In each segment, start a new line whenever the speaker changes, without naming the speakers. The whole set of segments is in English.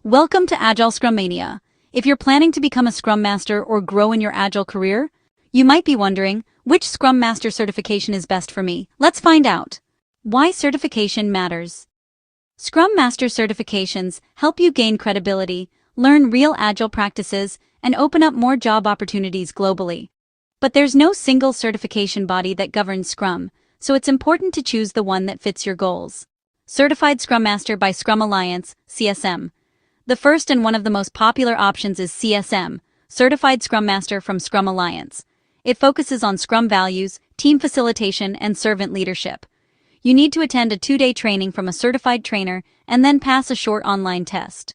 Welcome to Agile Scrum Mania. If you're planning to become a Scrum Master or grow in your Agile career, you might be wondering, which Scrum Master certification is best for me? Let's find out. Why certification matters. Scrum Master certifications help you gain credibility, learn real Agile practices, and open up more job opportunities globally. But there's no single certification body that governs Scrum, so it's important to choose the one that fits your goals. Certified Scrum Master by Scrum Alliance, CSM. The first and one of the most popular options is CSM, Certified Scrum Master from Scrum Alliance. It focuses on Scrum values, team facilitation, and servant leadership. You need to attend a 2-day training from a certified trainer and then pass a short online test.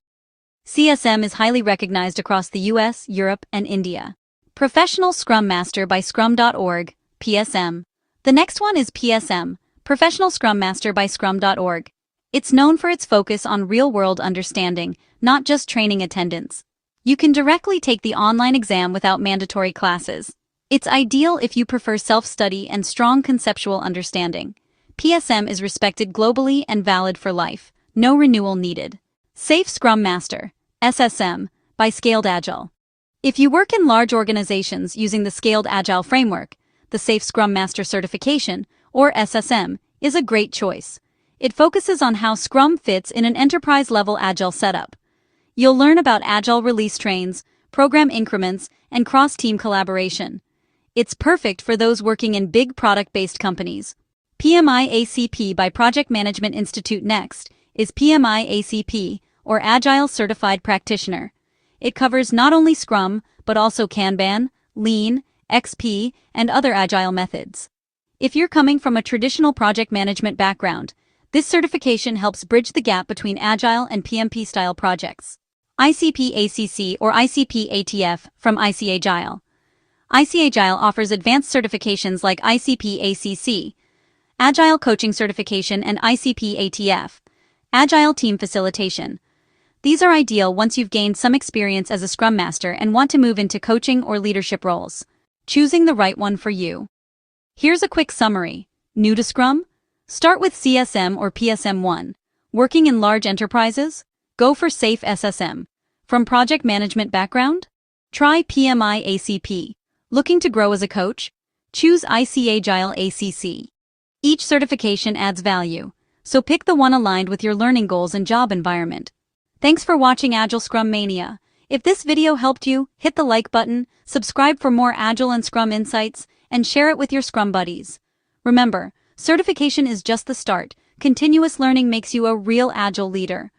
CSM is highly recognized across the US, Europe, and India. Professional Scrum Master by Scrum.org, PSM. The next one is PSM, Professional Scrum Master by Scrum.org. It's known for its focus on real-world understanding, not just training attendance. You can directly take the online exam without mandatory classes. It's ideal if you prefer self-study and strong conceptual understanding. PSM is respected globally and valid for life. No renewal needed. Safe Scrum Master, SSM, by Scaled Agile. If you work in large organizations using the Scaled Agile framework, the Safe Scrum Master certification, or SSM, is a great choice. It focuses on how Scrum fits in an enterprise-level Agile setup. You'll learn about Agile release trains, program increments, and cross-team collaboration. It's perfect for those working in big product-based companies. PMI ACP by Project Management Institute Next is PMI ACP, or Agile Certified Practitioner. It covers not only Scrum, but also Kanban, Lean, XP, and other Agile methods. If you're coming from a traditional project management background, this certification helps bridge the gap between Agile and PMP-style projects. ICP ACC or ICP ATF from ICAgile. ICAgile offers advanced certifications like ICP ACC, Agile Coaching Certification, and ICP ATF, Agile Team Facilitation. These are ideal once you've gained some experience as a Scrum Master and want to move into coaching or leadership roles. Choosing the right one for you. Here's a quick summary. New to Scrum? Start with CSM or PSM1. Working in large enterprises? Go for Safe SSM. From project management background? Try PMI ACP. Looking to grow as a coach? Choose ICAgile ACC. Each certification adds value, so pick the one aligned with your learning goals and job environment. Thanks for watching Agile Scrum Mania. If this video helped you, hit the like button, subscribe for more Agile and Scrum insights, and share it with your Scrum buddies. Remember, certification is just the start. Continuous learning makes you a real Agile leader.